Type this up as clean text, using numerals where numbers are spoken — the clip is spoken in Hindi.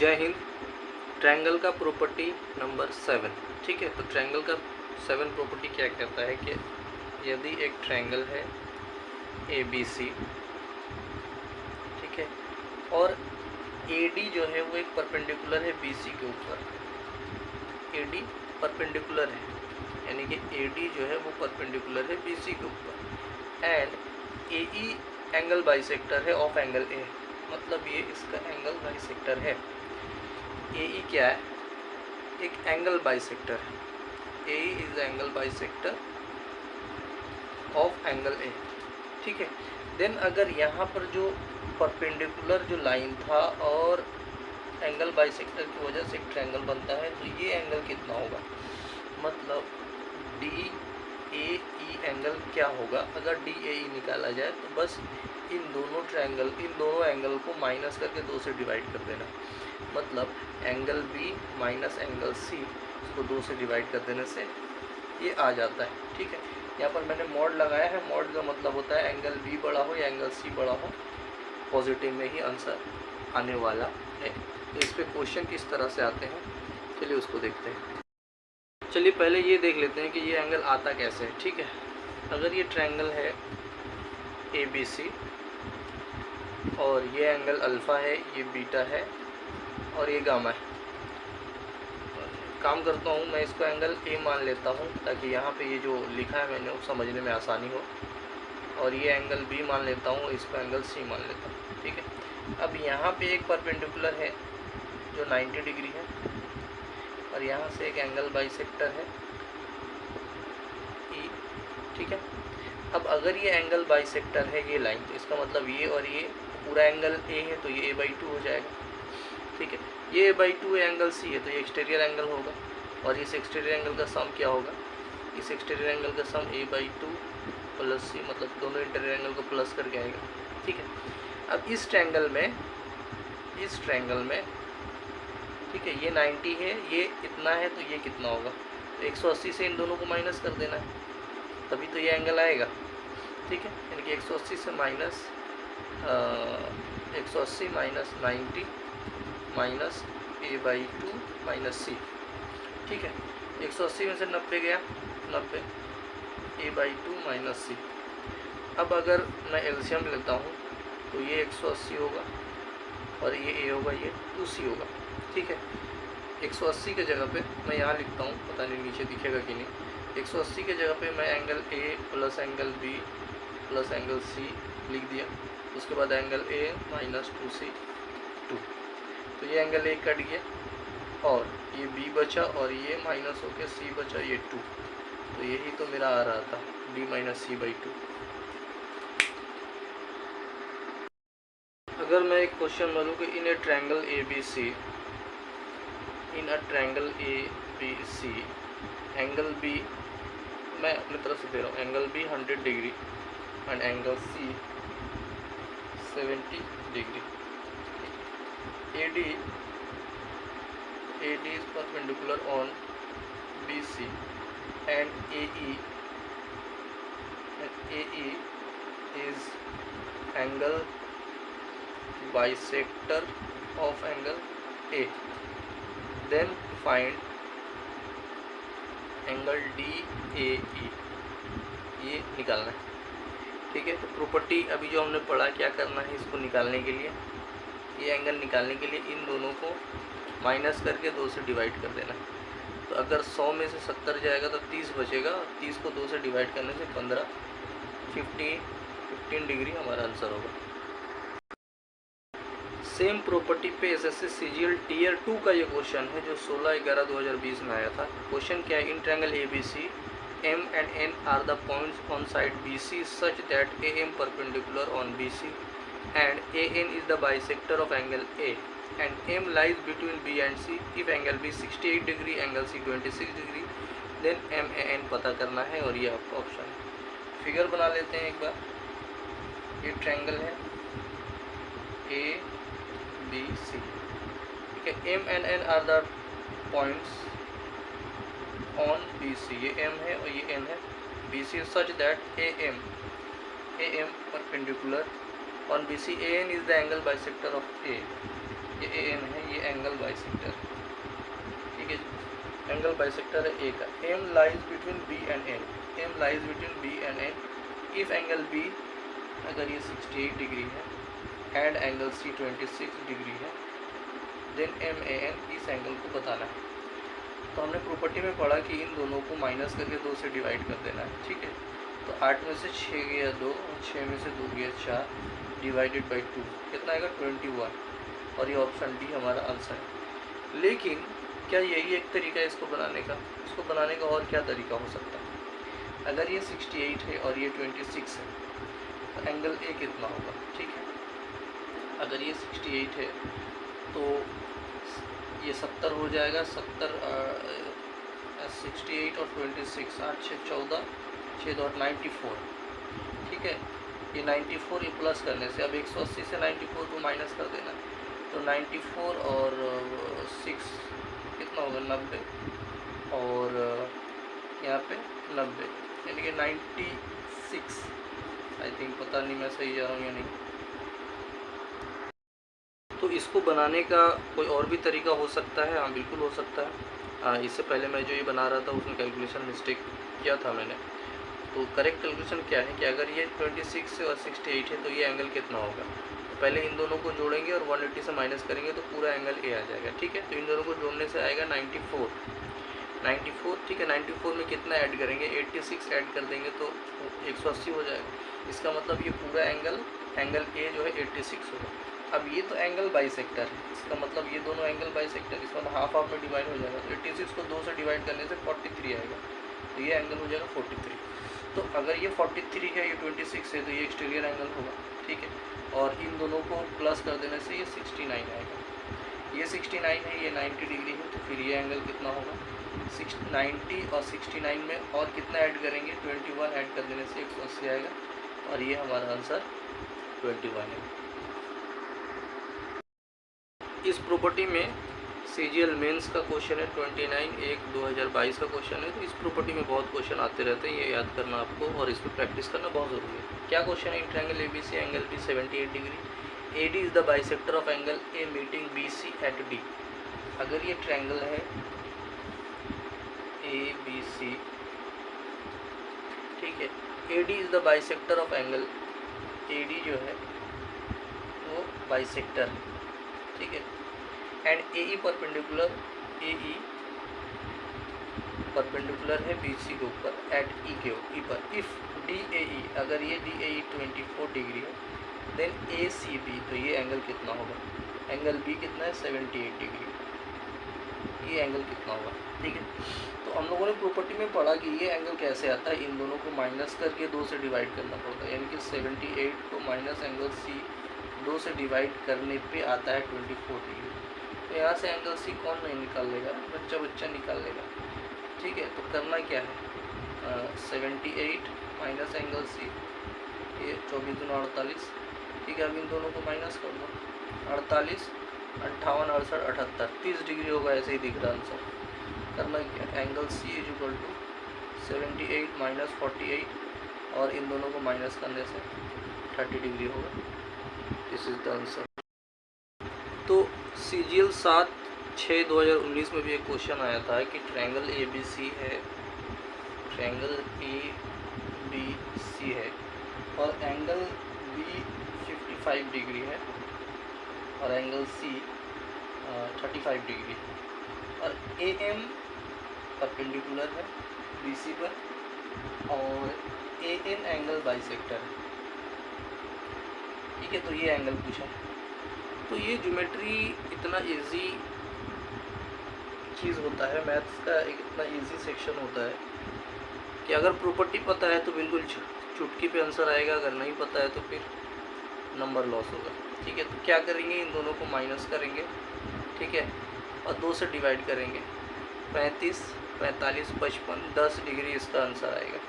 जय हिंद। ट्रायंगल का प्रॉपर्टी नंबर 7। ठीक है, तो ट्रायंगल का 7 प्रॉपर्टी क्या कहता है कि यदि एक ट्रायंगल है ABC, ठीक है, और AD जो है वो एक परपेंडिकुलर है BC के ऊपर। AD परपेंडिकुलर है, यानी कि AD जो है वो परपेंडिकुलर है BC के ऊपर, एंड AE एंगल बाइसेक्टर है ऑफ एंगल A, मतलब ये इसका एंगल बाइसेक्टर है। AE क्या है? एक एंगल बाइसेक्टर है। AE is angle bisector of angle A, ठीक है। देन अगर यहाँ पर जो परपेंडिकुलर जो लाइन था और एंगल बाइसेक्टर की वजह से एक ट्रायंगल बनता है, तो ये एंगल कितना होगा? मतलब DAE एंगल क्या होगा? अगर DAE निकाला जाए तो बस इन दोनों एंगल को माइनस करके 2 से डिवाइड कर देना। मतलब angle B minus angle C, इसको 2 से डिवाइड कर देने से ये आ जाता है। ठीक है, यहाँ पर मैंने मॉड लगाया है। मॉड का मतलब होता है एंगल B बड़ा हो या एंगल C बड़ा हो, पॉजिटिव में ही आंसर आने वाला है। तो इस पर क्वेश्चन किस तरह से आते हैं, चलिए उसको देखते हैं। चलिए पहले ये देख लेते हैं कि ये एंगल आता कैसे है। ठीक है, अगर ये ट्रायंगल है ABC और ये एंगल अल्फ़ा है, ये बीटा है और ये गामा है। काम करता हूँ मैं, इसको एंगल A मान लेता हूँ ताकि यहाँ पे ये जो लिखा है मैंने वो समझने में आसानी हो, और ये एंगल B मान लेता हूँ, इसको एंगल C मान लेता हूँ। ठीक है, अब यहाँ पे एक परपेंडिकुलर है जो 90 डिग्री है और यहाँ से एक एंगल बाइसेक्टर है E। ठीक है, अब अगर ये एंगल बाइसेक्टर है ये लाइन, तो इसका मतलब ये और ये पूरा एंगल A है, तो ये A/2 हो जाएगा। ठीक है, ये A/2 एंगल C है, तो ये एक्सटीरियर एंगल होगा, और इस एक्सटीरियर एंगल का सम क्या होगा? इस एक्सटीरियर एंगल का सम A/2 प्लस C, मतलब दोनों इंटीरियर एंगल को प्लस करके आएगा। ठीक है, अब इस ट्रायंगल में ठीक है, ये 90 है, ये इतना है, तो ये कितना होगा? तो 180 से इन दोनों को माइनस कर देना है, तभी तो ये एंगल आएगा। ठीक है, यानी कि 180 से minus 180 minus 90 minus A/2 minus C। ठीक है, 180 में से 90 गया, 90 A/2 माइनस C। अब अगर मैं एलसीएम लेता हूँ तो ये 180 होगा और ये A होगा, ये 2C होगा। ठीक है, 180 के जगह पे मैं यहाँ लिखता हूँ, पता नहीं नीचे दिखेगा कि नहीं। 180 के जगह पे मैं angle A plus angle B plus angle C लिख दिया। उसके बाद एंगल A माइनस 2C 2, तो ये एंगल A कट गया और ये B बचा और ये माइनस होके C बचा, ये 2। तो यही तो मेरा आ रहा था, D माइनस C/2। अगर मैं एक क्वेश्चन बोलूँ कि in a triangle ABC angle B, मैं अपनी तरफ से दे रहा हूँ, angle B 100 degree and angle C 70 degree. AD is perpendicular on BC and AE is angle bisector of angle A. Then find angle DAE, ये निकालना है। ठीक है, तो प्रॉपर्टी अभी जो हमने पढ़ा, क्या करना है इसको निकालने के लिए, ये एंगल निकालने के लिए इन दोनों को माइनस करके 2 से डिवाइड कर देना है। तो अगर 100 में से 70 जाएगा तो 30 बचेगा, और 30 को 2 से डिवाइड करने से 15 15 डिग्री हमारा आंसर होगा। सेम प्रॉपर्टी पे एसएससी सीजीएल टीयर 2 का ये क्वेश्चन है जो 16/11/2020 में आया था। क्वेश्चन क्या है? In triangle ABC M and N are the points on side BC such that AM perpendicular on BC and AN is the bisector of angle A and M lies between B and C. If angle B 68 degree, angle C 26 degree, then MAN पता करना है, और ये आपका ऑप्शन है। फिगर बना लेते हैं एक बार। ये ट्रायंगल है ABC, ठीक है। M and N are the points on BC, ये M है और ये N है। BC such that AM perpendicular on B C A N is the angle bisector of A, ये ए एन है, ये एंगल बाइसेक्टर, ठीक है, एंगल बाइसेक्टर है ए का। M lies between B and N, M lies between B and N if angle B अगर ये 68 डिग्री है एंड एंगल सी 26 डिग्री है, देन एम ए एन, इस एंगल को बताना है। तो हमने प्रॉपर्टी में पढ़ा कि इन दोनों को माइनस करके 2 से डिवाइड कर देना है, ठीक है। तो 8 में से 6 गया 2 और 6 में से 2 गया 4, डिवाइडेड बाई 2 कितना आएगा 21, और ये ऑप्शन डी हमारा आंसर है। लेकिन क्या यही एक तरीका है इसको बनाने का? इसको बनाने का और क्या तरीका हो सकता है? अगर ये 68 है और ये 26 है तो एंगल ए कितना होगा, ठीक है। अगर ये 68 है तो ये 70 हो जाएगा, 70 68 और 26, 8 6 14, 6 और 94, ठीक है। ये 94 ये प्लस करने से, अब 180 से 94 को माइनस कर देना, तो 94 और 6 कितना होगा 90, और यहाँ पे 90, यानी कि 96, आई थिंक, पता नहीं मैं सही जा रहा हूँ या नहीं। तो इसको बनाने का कोई और भी तरीका हो सकता है? हाँ बिल्कुल हो सकता है। इससे पहले मैं जो ये बना रहा था उसमें कैलकुलेशन मिस्टेक किया था मैंने। तो करेक्ट कैलकुलेशन क्या है कि अगर ये 26 और 68 है तो ये एंगल कितना होगा, तो पहले इन दोनों को जोड़ेंगे और 180 से माइनस करेंगे तो पूरा एंगल ए आ जाएगा, ठीक है। तो इन दोनों को जोड़ने से आएगा 94, ठीक है। 94 में कितना ऐड करेंगे, 86 ऐड कर देंगे तो 180 हो जाएगा। इसका मतलब ये पूरा एंगल ए जो है 86 होगा। अब ये तो एंगल बाइसेक्टर है, इसका मतलब ये दोनों एंगल बाइसेक्टर, इसका मतलब हाफ हाफ में डिवाइड हो जाएगा, तो 86 को 2 से डिवाइड करने से 43 आएगा, तो ये एंगल हो जाएगा 43। तो अगर ये 43 है, ये 26 है, तो ये एक्सटीरियर एंगल होगा, ठीक है। और इन दोनों को प्लस कर देने से ये 69 आएगा, ये 69 है, ये 90 डिग्री है, तो फिर ये एंगल कितना होगा 90, और 69 में और कितना ऐड करेंगे 21 ऐड कर देने से 180 आएगा, और ये हमारा आंसर 21 है। इस प्रॉपर्टी में सीजीएल मेंस का क्वेश्चन है 29/1/2022 का क्वेश्चन है। तो इस प्रॉपर्टी में बहुत क्वेश्चन आते रहते हैं, ये याद करना आपको और इस पर प्रैक्टिस करना बहुत ज़रूरी है। क्या क्वेश्चन है? Triangle ABC angle B 78 degree, AD is the bisector of angle A meeting BC at D. अगर ये ट्रायंगल है ए बी सी, ठीक है, AD is the bisector of angle, AD जो है वो बाइसेक्टर है, ठीक है। And A E perpendicular, A E perpendicular है बी सी के ऊपर एट ई के ई पर। इफ़ डी ए ई, अगर ये डी ए ई 24 डिग्री है, देन ए सी बी, तो ये एंगल कितना होगा? एंगल बी कितना है 78 डिग्री, ये एंगल कितना होगा, ठीक है। तो हम लोगों ने प्रॉपर्टी में पढ़ा कि ये एंगल कैसे आता है, इन दोनों को माइनस करके 2 से डिवाइड करना पड़ता है, यानी कि 78 को माइनस एंगल सी 2 से डिवाइड करने पे आता है 24 डिग्री। तो यहाँ से एंगल सी कौन नहीं निकाल लेगा? बच्चा निकाल लेगा, ठीक है। तो करना क्या है, 78 माइनस एंगल सी, ये 24 दूना 48, ठीक है। अब इन दोनों को माइनस कर दो, 48, 58, 68, 78, 30 डिग्री होगा, ऐसे ही दिख रहा आंसर। करना क्या, angle C is equal to 78 minus 48, और इन दोनों को माइनस करने से 30 डिग्री होगा। This is the answer. तो सीजीएल 7/6/2019 में भी एक क्वेश्चन आया था कि ट्रायंगल ए बी सी है, ट्रायंगल ए बी सी है और एंगल बी 55 डिग्री है और एंगल सी 35 डिग्री है, और ए एम परपेंडिकुलर है बी सी पर, और ए एन एंगल बाइसेक्टर है, ठीक है। तो ये एंगल पूछा है। तो ये ज्योमेट्री इतना इजी चीज़ होता है, मैथ्स का एक इतना इजी सेक्शन होता है कि अगर प्रॉपर्टी पता है तो बिल्कुल चुटकी पे आंसर आएगा, अगर नहीं पता है तो फिर नंबर लॉस होगा, ठीक है। तो क्या करेंगे, इन दोनों को माइनस करेंगे, ठीक है, और 2 से डिवाइड करेंगे, 35, 45, 55, 10 डिग्री इसका आंसर आएगा।